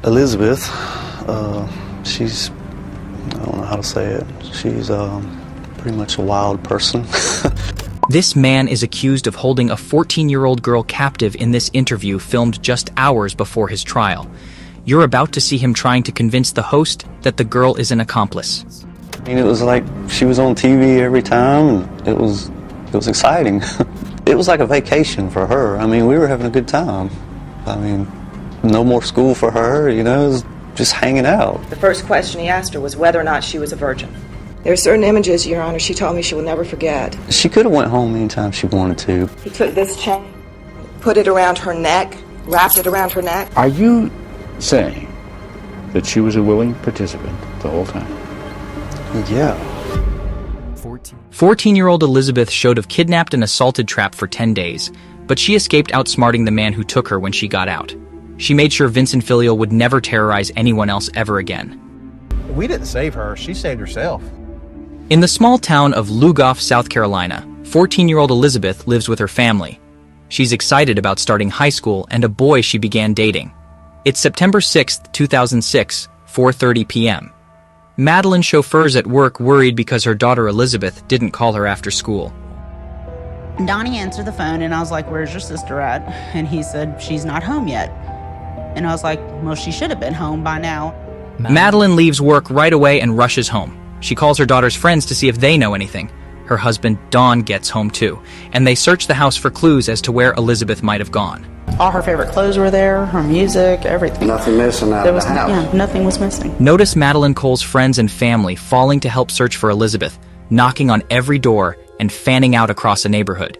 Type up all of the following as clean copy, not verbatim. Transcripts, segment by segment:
Elizabeth, she's, I don't know how to say it, she's pretty much a wild person. This man is accused of holding a 14-year-old girl captive in this interview filmed just hours before his trial. You're about to see him trying to convince the host that the girl is an accomplice. I mean, it was like she was on TV every time, and it was exciting. It was like a vacation for her. I mean, we were having a good time. I mean, no more school for her, you know, it was just hanging out. The first question he asked her was whether or not she was a virgin. There are certain images, Your Honor, she told me she will never forget. She could have went home anytime she wanted to. He took this chain, put it around her neck, wrapped it around her neck. Are you saying that she was a willing participant the whole time? Yeah. 14-year-old Elizabeth Shoaf kidnapped and assaulted Trapp for 10 days, but she escaped outsmarting the man who took her when she got out. She made sure Vincent Filial would never terrorize anyone else ever again. We didn't save her, she saved herself. In the small town of Lugoff, South Carolina, 14-year-old Elizabeth lives with her family. She's excited about starting high school and a boy she began dating. It's September 6, 2006, 4:30 p.m. Madeline's chauffeur's at work worried because her daughter Elizabeth didn't call her after school. Donnie answered the phone and I was like, "Where's your sister at?" And he said, "She's not home yet." And I was like, "Well, she should have been home by now." Madeline leaves work right away and rushes home. She calls her daughter's friends to see if they know anything. Her husband, Don, gets home too, and they search the house for clues as to where Elizabeth might have gone. All her favorite clothes were there, her music, everything. Nothing missing out of the house. Yeah, nothing was missing. Notice Madeline Cole's friends and family falling to help search for Elizabeth, knocking on every door and fanning out across a neighborhood.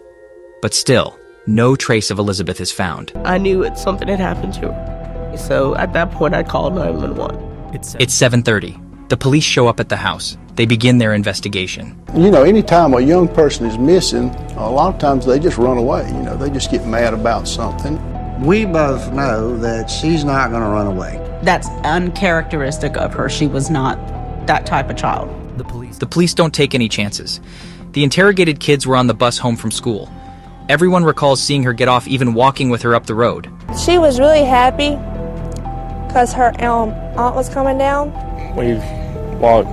But still, no trace of Elizabeth is found. I knew something had happened to her. So at that point, I called 911. It's 7:30. The police show up at the house. They begin their investigation. You know, anytime a young person is missing, a lot of times they just run away. You know, they just get mad about something. We both know that she's not going to run away. That's uncharacteristic of her. She was not that type of child. The police don't take any chances. The interrogated kids were on the bus home from school. Everyone recalls seeing her get off, even walking with her up the road. She was really happy because her aunt was coming down. We walked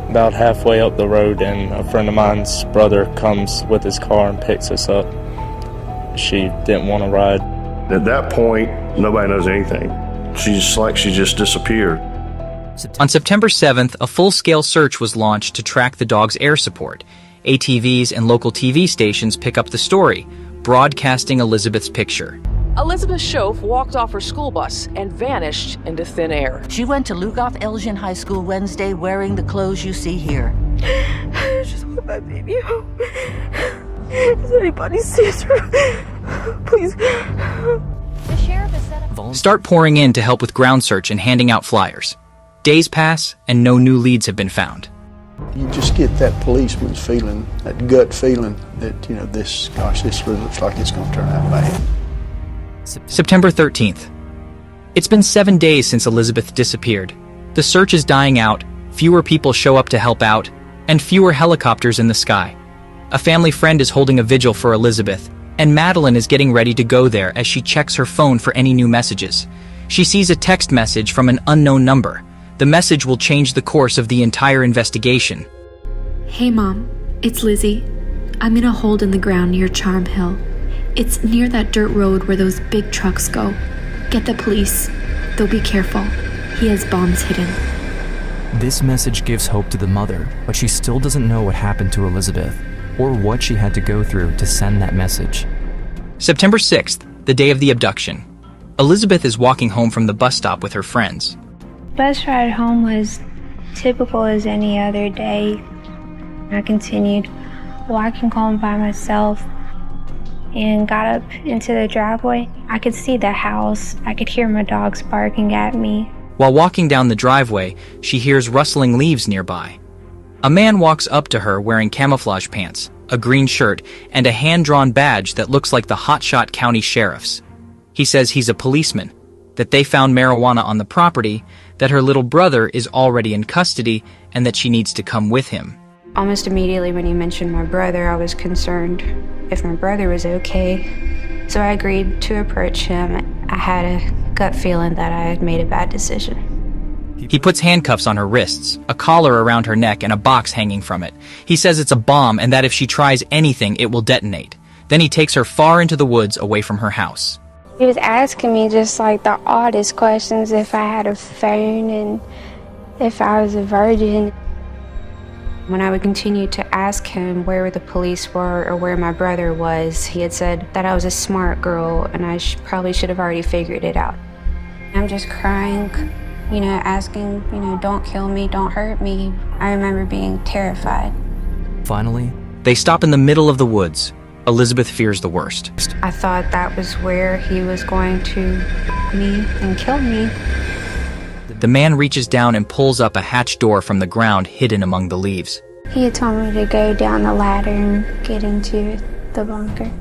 about halfway up the road and a friend of mine's brother comes with his car and picks us up. She didn't want to ride. At that point, nobody knows anything. She just disappeared. On September 7th, a full-scale search was launched to track the dog's air support. ATVs and local TV stations pick up the story, broadcasting Elizabeth's picture. Elizabeth Shoaf walked off her school bus and vanished into thin air. She went to Lugoff Elgin High School Wednesday wearing the clothes you see here. I just want my baby home. Does anybody see her? Please. The sheriff is set up. Start pouring in to help with ground search and handing out flyers. Days pass and no new leads have been found. You just get that policeman's feeling, that gut feeling that, you know, this really looks like it's going to turn out bad. September 13th. It's been 7 days since Elizabeth disappeared. The search is dying out, fewer people show up to help out, and fewer helicopters in the sky. A family friend is holding a vigil for Elizabeth, and Madeline is getting ready to go there as she checks her phone for any new messages. She sees a text message from an unknown number. The message will change the course of the entire investigation. Hey Mom, it's Lizzie. I'm in a hole in the ground near Charm Hill. It's near that dirt road where those big trucks go. Get the police. Though be careful. He has bombs hidden. This message gives hope to the mother, but she still doesn't know what happened to Elizabeth, or what she had to go through to send that message. September 6th, the day of the abduction. Elizabeth is walking home from the bus stop with her friends. Bus ride home was typical as any other day. I continued walking home by myself and got up into the driveway. I could see the house. I could hear my dogs barking at me. While walking down the driveway, she hears rustling leaves nearby. A man walks up to her wearing camouflage pants, a green shirt, and a hand-drawn badge that looks like the hotshot county sheriff's. He says he's a policeman, that they found marijuana on the property, that her little brother is already in custody, and that she needs to come with him. Almost immediately when he mentioned my brother, I was concerned if my brother was okay. So I agreed to approach him. I had a gut feeling that I had made a bad decision. He puts handcuffs on her wrists, a collar around her neck, and a box hanging from it. He says it's a bomb and that if she tries anything, it will detonate. Then he takes her far into the woods away from her house. He was asking me just like the oddest questions, if I had a phone and if I was a virgin. When I would continue to ask him where the police were or where my brother was, he had said that I was a smart girl and I probably should have already figured it out. I'm just crying, asking, don't kill me, don't hurt me. I remember being terrified. Finally, they stop in the middle of the woods. Elizabeth fears the worst. I thought that was where he was going to me and kill me. The man reaches down and pulls up a hatch door from the ground hidden among the leaves. He had told me to go down the ladder and get into the bunker.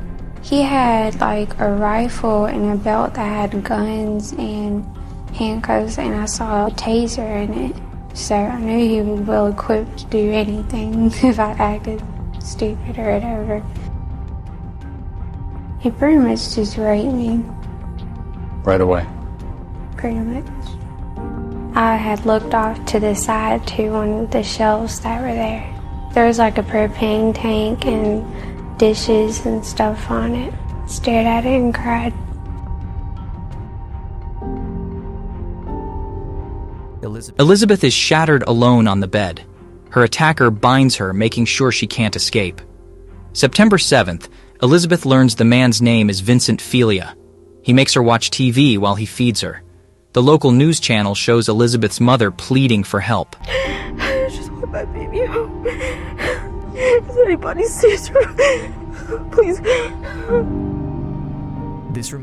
He had like a rifle and a belt that had guns and handcuffs, and I saw a taser in it. So I knew he was well equipped to do anything if I acted stupid or whatever. He pretty much just raped me. Right away. Pretty much. I had looked off to the side to one of the shelves that were there. There was like a propane tank and dishes and stuff on it. Stared at it and cried. Elizabeth is shattered alone on the bed. Her attacker binds her, making sure she can't escape. September 7th, Elizabeth learns the man's name is Vincent Felia. He makes her watch TV while he feeds her. The local news channel shows Elizabeth's mother pleading for help. I just want my baby home. Does anybody see her? Please.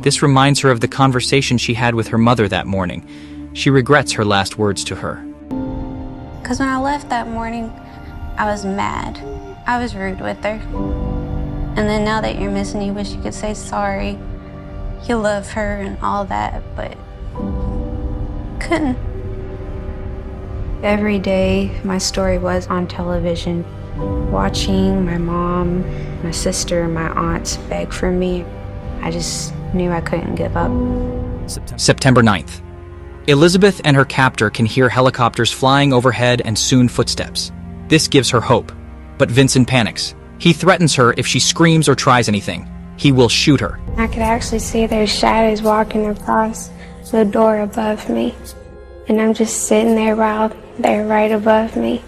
This reminds her of the conversation she had with her mother that morning. She regrets her last words to her. Because when I left that morning, I was mad. I was rude with her. And then now that you're missing, you wish you could say sorry. You love her and all that, but couldn't. Every day, my story was on television. Watching my mom, my sister, my aunts beg for me. I just knew I couldn't give up. September 9th. Elizabeth and her captor can hear helicopters flying overhead and soon footsteps. This gives her hope. But Vincent panics. He threatens her if she screams or tries anything. He will shoot her. I could actually see their shadows walking across the door above me. And I'm just sitting there while they're right above me.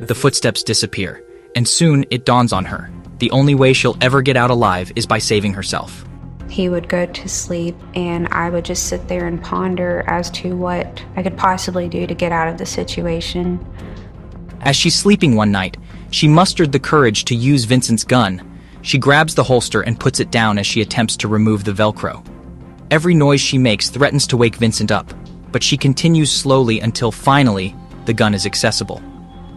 The footsteps disappear, and soon it dawns on her. The only way she'll ever get out alive is by saving herself. He would go to sleep, and I would just sit there and ponder as to what I could possibly do to get out of the situation. As she's sleeping one night, she mustered the courage to use Vincent's gun. She grabs the holster and puts it down as she attempts to remove the Velcro. Every noise she makes threatens to wake Vincent up, but she continues slowly until finally the gun is accessible.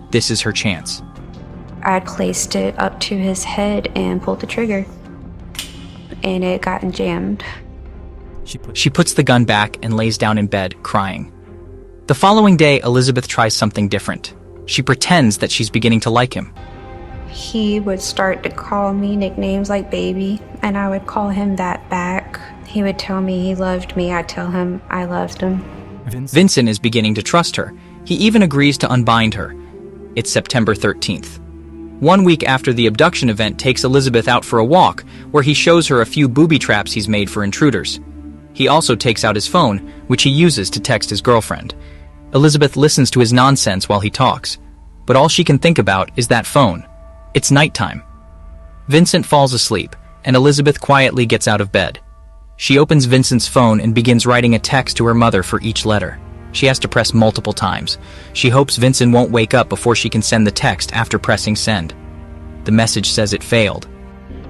This is her chance. I placed it up to his head and pulled the trigger, and it got jammed. She puts the gun back and lays down in bed, crying. The following day, Elizabeth tries something different. She pretends that she's beginning to like him. He would start to call me nicknames like baby, and I would call him that back. He would tell me he loved me. I'd tell him I loved him. Vincent is beginning to trust her. He even agrees to unbind her. It's September 13th. 1 week after the abduction event takes Elizabeth out for a walk, where he shows her a few booby traps he's made for intruders. He also takes out his phone, which he uses to text his girlfriend. Elizabeth listens to his nonsense while he talks, but all she can think about is that phone. It's nighttime. Vincent falls asleep, and Elizabeth quietly gets out of bed. She opens Vincent's phone and begins writing a text to her mother for each letter. She has to press multiple times. She hopes Vincent won't wake up before she can send the text after pressing send. The message says it failed.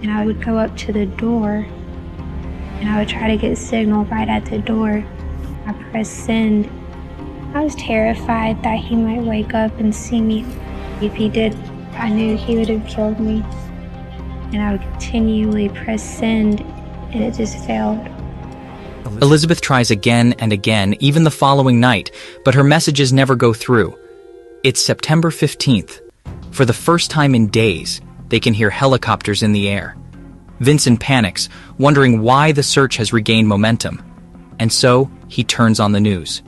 And I would go up to the door, and I would try to get signal right at the door. I pressed send. I was terrified that he might wake up and see me. If he did, I knew he would have killed me. And I would continually press send, and it just failed. Elizabeth tries again and again, even the following night, but her messages never go through. It's September 15th. For the first time in days, they can hear helicopters in the air. Vincent panics, wondering why the search has regained momentum. And so, he turns on the news.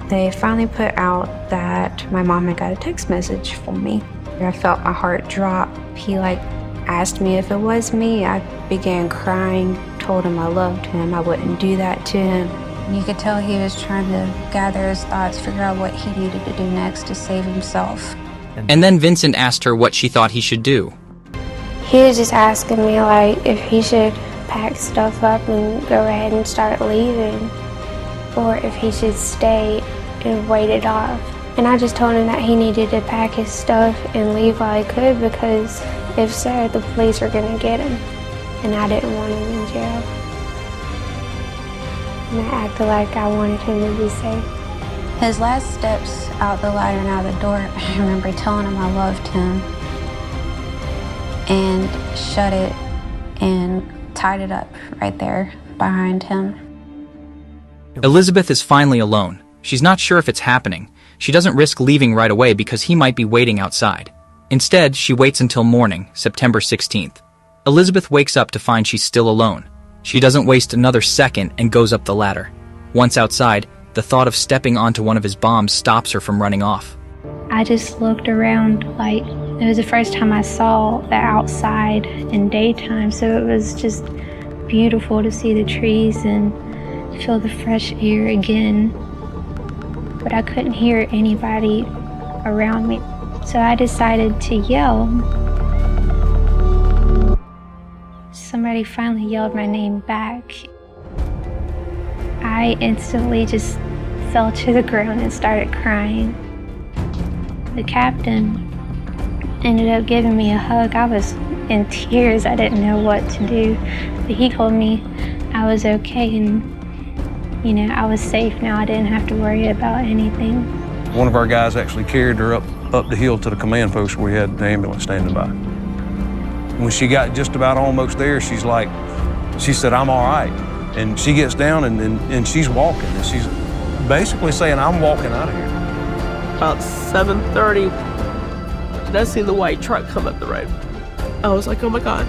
They finally put out that my mom had got a text message from me. I felt my heart drop. He asked me if it was me. I began crying, told him I loved him, I wouldn't do that to him. You could tell he was trying to gather his thoughts, figure out what he needed to do next to save himself. And then Vincent asked her what she thought he should do. He was just asking me if he should pack stuff up and go ahead and start leaving, or if he should stay and wait it off. And I just told him that he needed to pack his stuff and leave while he could, because if so, the police are gonna get him. And I didn't want him in jail. And I acted like I wanted him to be safe. His last steps out the ladder and out the door, I remember telling him I loved him, and shut it and tied it up right there behind him. Elizabeth is finally alone. She's not sure if it's happening. She doesn't risk leaving right away because he might be waiting outside. Instead, she waits until morning, September 16th. Elizabeth wakes up to find she's still alone. She doesn't waste another second and goes up the ladder. Once outside, the thought of stepping onto one of his bombs stops her from running off. I just looked around it was the first time I saw the outside in daytime, so it was just beautiful to see the trees and feel the fresh air again. But I couldn't hear anybody around me, so I decided to yell. Somebody finally yelled my name back. I instantly just fell to the ground and started crying. The captain ended up giving me a hug. I was in tears. I didn't know what to do. But he told me I was okay and, I was safe now. I didn't have to worry about anything. One of our guys actually carried her up the hill to the command post where we had the ambulance standing by. When she got just about almost there, she said, "I'm all right." And she gets down and she's walking. And she's basically saying, "I'm walking out of here." About 7:30, and I see the white truck come up the road. I was like, oh my God.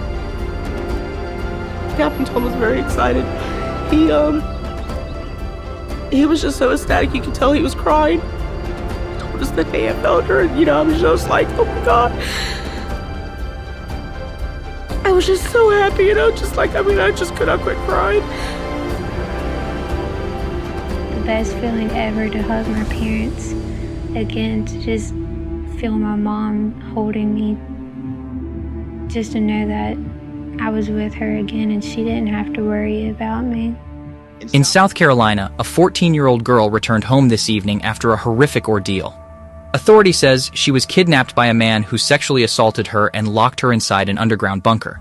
Captain Tom was very excited. He was just so ecstatic, you could tell he was crying. He told us the day I found her, and I was just like, oh my God. I was just so happy, I just could not quit crying. The best feeling ever to hug my parents again, to just feel my mom holding me, just to know that I was with her again and she didn't have to worry about me. In South Carolina, a 14-year-old girl returned home this evening after a horrific ordeal. Authority says she was kidnapped by a man who sexually assaulted her and locked her inside an underground bunker.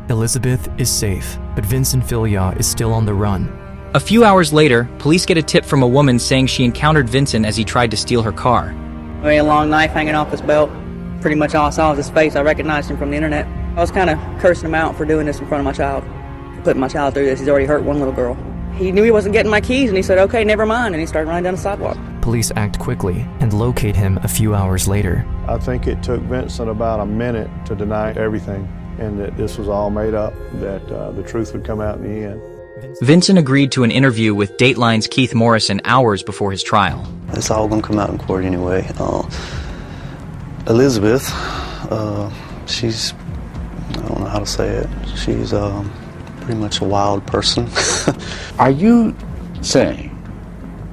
Elizabeth is safe, but Vincent Filia is still on the run. A few hours later, police get a tip from a woman saying she encountered Vincent as he tried to steal her car. A long knife hanging off his belt. Pretty much all I saw was his face. I recognized him from the internet. I was kind of cursing him out for doing this in front of my child, for putting my child through this. He's already hurt one little girl. He knew he wasn't getting my keys, and he said, okay, never mind, and he started running down the sidewalk. Police act quickly and locate him a few hours later. I think it took Vincent about a minute to deny everything, and that this was all made up, that the truth would come out in the end. Vincent agreed to an interview with Dateline's Keith Morrison hours before his trial. It's all gonna come out in court anyway. Elizabeth, she's, I don't know how to say it, she's pretty much a wild person. Are you saying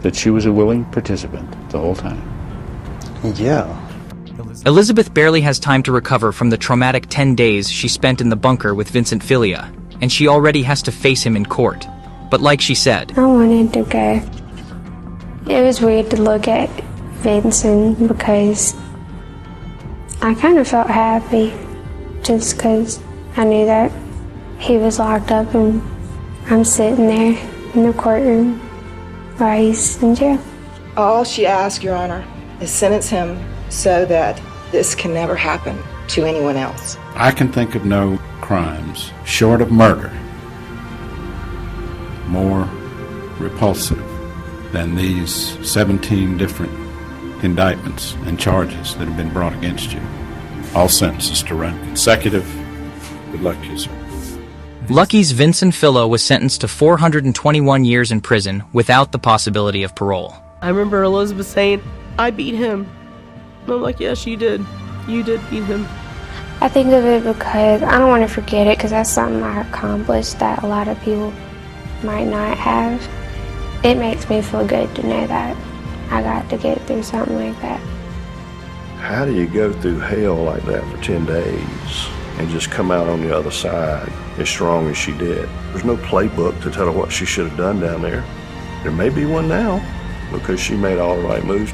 that she was a willing participant the whole time? Yeah. Elizabeth barely has time to recover from the traumatic 10 days she spent in the bunker with Vincent Filia, and she already has to face him in court. But like she said, I wanted to go. It was weird to look at Vincent because I kind of felt happy just because I knew that he was locked up and I'm sitting there in the courtroom while he's in jail. All she asked, Your Honor, is sentence him so that this can never happen to anyone else. I can think of no crimes short of murder more repulsive than these 17 different indictments and charges that have been brought against you. All sentences to run consecutive. Good luck to you, sir. Lucky's Vincent Fillo was sentenced to 421 years in prison without the possibility of parole. I remember Elizabeth saying, I beat him. And I'm like, yes, you did. You did beat him. I think of it because I don't want to forget it because that's something I accomplished that a lot of people might not have. It makes me feel good to know that I got to get through something like that. How do you go through hell like that for 10 days and just come out on the other side as strong as she did? There's no playbook to tell her what she should have done down there. There may be one now because she made all the right moves.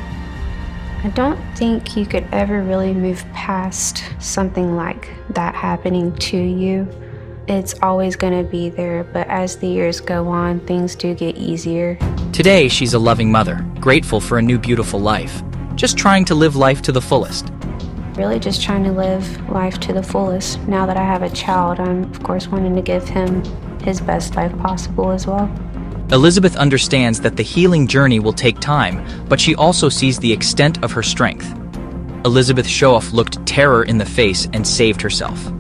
I don't think you could ever really move past something like that happening to you. It's always going to be there, but as the years go on, things do get easier. Today, she's a loving mother, grateful for a new beautiful life, just trying to live life to the fullest. Really just trying to live life to the fullest. Now that I have a child, I'm of course wanting to give him his best life possible as well. Elizabeth understands that the healing journey will take time, but she also sees the extent of her strength. Elizabeth Shoaf looked terror in the face and saved herself.